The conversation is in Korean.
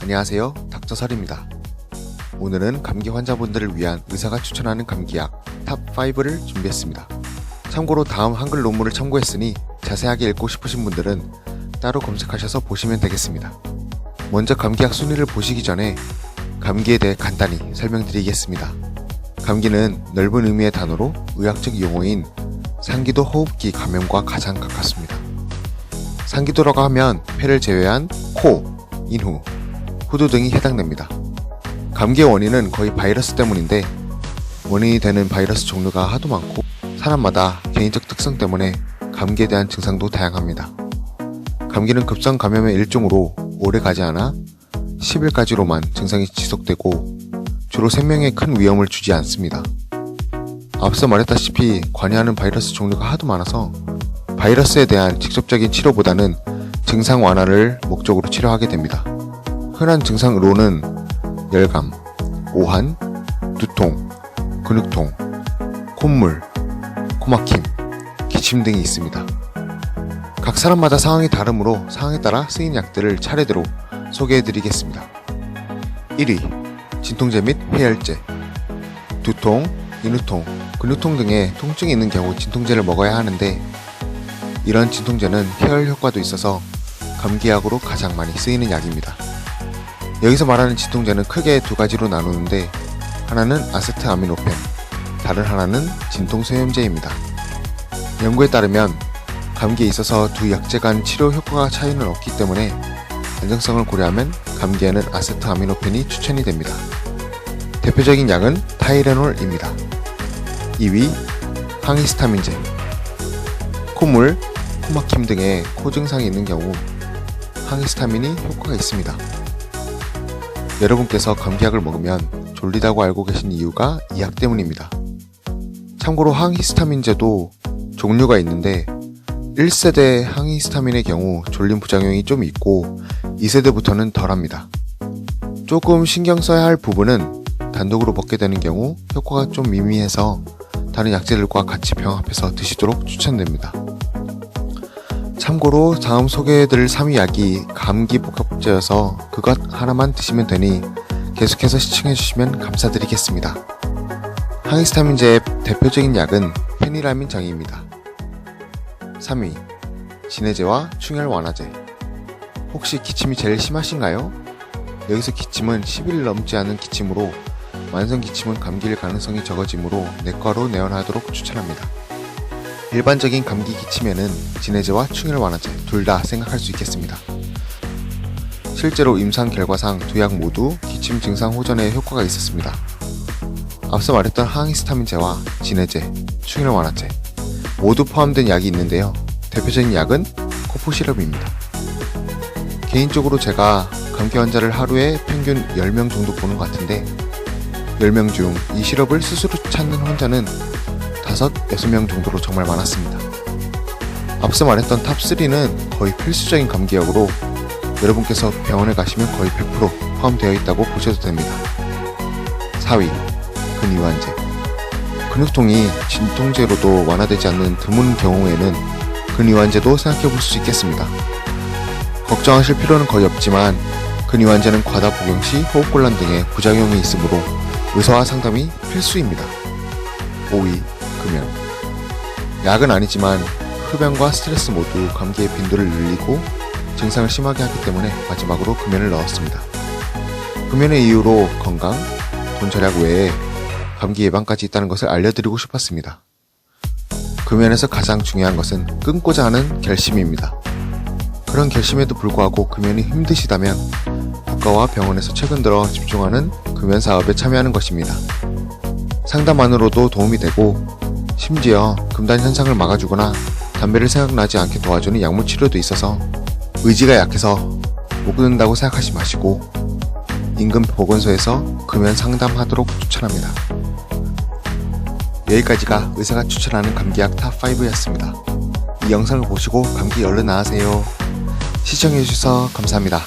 안녕하세요, 닥터설입니다. 오늘은 감기 환자분들을 위한 의사가 추천하는 감기약 탑5를 준비했습니다. 참고로 다음 한글 논문을 참고했으니 자세하게 읽고 싶으신 분들은 따로 검색하셔서 보시면 되겠습니다. 먼저 감기약 순위를 보시기 전에 감기에 대해 간단히 설명드리겠습니다. 감기는 넓은 의미의 단어로 의학적 용어인 상기도 호흡기 감염과 가장 가깝습니다. 상기도라고 하면 폐를 제외한 코, 인후, 후두 등이 해당됩니다. 감기의 원인은 거의 바이러스 때문인데 원인이 되는 바이러스 종류가 하도 많고 사람마다 개인적 특성 때문에 감기에 대한 증상도 다양합니다. 감기는 급성 감염의 일종으로 오래 가지 않아 10일까지로만 증상이 지속되고 주로 생명에 큰 위험을 주지 않습니다. 앞서 말했다시피 관여하는 바이러스 종류가 하도 많아서 바이러스에 대한 직접적인 치료보다는 증상 완화를 목적으로 치료하게 됩니다. 흔한 증상으로는 열감, 오한, 두통, 근육통, 콧물, 코막힘, 기침 등이 있습니다. 각 사람마다 상황이 다르므로 상황에 따라 쓰인 약들을 차례대로 소개해드리겠습니다. 1위, 진통제 및 해열제. 두통, 인후통, 근육통 등의 통증이 있는 경우 진통제를 먹어야 하는데 이런 진통제는 해열 효과도 있어서 감기약으로 가장 많이 쓰이는 약입니다. 여기서 말하는 진통제는 크게 두 가지로 나누는데 하나는 아세트아미노펜, 다른 하나는 진통소염제입니다. 연구에 따르면 감기에 있어서 두 약제 간 치료 효과가 차이는 없기 때문에 안정성을 고려하면 감기에는 아세트아미노펜이 추천이 됩니다. 대표적인 약은 타이레놀입니다. 2위, 항히스타민제. 콧물, 코막힘 등의 코 증상이 있는 경우 항히스타민이 효과가 있습니다. 여러분께서 감기약을 먹으면 졸리다고 알고 계신 이유가 이 약 때문입니다. 참고로 항히스타민제도 종류가 있는데 1세대 항히스타민의 경우 졸림 부작용이 좀 있고 2세대부터는 덜합니다. 조금 신경 써야 할 부분은 단독으로 먹게 되는 경우 효과가 좀 미미해서 다른 약제들과 같이 병합해서 드시도록 추천됩니다. 참고로 다음 소개해드릴 3위 약이 감기 복합제여서 그것 하나만 드시면 되니 계속해서 시청해주시면 감사드리겠습니다. 항히스타민제의 대표적인 약은 페니라민 정이입니다. 3위, 진해제와 충혈 완화제. 혹시 기침이 제일 심하신가요? 여기서 기침은 10일 넘지 않은 기침으로 만성 기침은 감기일 가능성이 적어지므로 내과로 내원하도록 추천합니다. 일반적인 감기 기침에는 진해제와 충혈 완화제 둘 다 생각할 수 있겠습니다. 실제로 임상 결과상 두 약 모두 기침 증상 호전에 효과가 있었습니다. 앞서 말했던 항히스타민제와 진해제, 충혈 완화제 모두 포함된 약이 있는데요. 대표적인 약은 코프 시럽입니다. 개인적으로 제가 감기 환자를 하루에 평균 10명 정도 보는 것 같은데 10명 중 이 시럽을 스스로 찾는 환자는 5-6명 정도로 정말 많았습니다. 앞서 말했던 탑3는 거의 필수적인 감기약으로 여러분께서 병원에 가시면 거의 100% 포함되어 있다고 보셔도 됩니다. 4위, 근이완제. 근육통이 진통제로도 완화되지 않는 드문 경우에는 근이완제도 생각해 볼 수 있겠습니다. 걱정하실 필요는 거의 없지만 근이완제는 과다 복용 시 호흡곤란 등의 부작용이 있으므로 의사와 상담이 필수입니다. 5위, 금연. 약은 아니지만 흡연과 스트레스 모두 감기의 빈도를 늘리고 증상을 심하게 하기 때문에 마지막으로 금연을 넣었습니다. 금연의 이유로 건강, 돈 절약 외에 감기 예방까지 있다는 것을 알려드리고 싶었습니다. 금연에서 가장 중요한 것은 끊고자 하는 결심입니다. 그런 결심에도 불구하고 금연이 힘드시다면 국가와 병원에서 최근 들어 집중하는 금연 사업에 참여하는 것입니다. 상담만으로도 도움이 되고 심지어 금단 현상을 막아주거나 담배를 생각나지 않게 도와주는 약물 치료도 있어서 의지가 약해서 못 끊는다고 생각하지 마시고 인근 보건소에서 금연 상담하도록 추천합니다. 여기까지가 의사가 추천하는 감기약 탑5였습니다. 이 영상을 보시고 감기 얼른 나으세요. 시청해주셔서 감사합니다.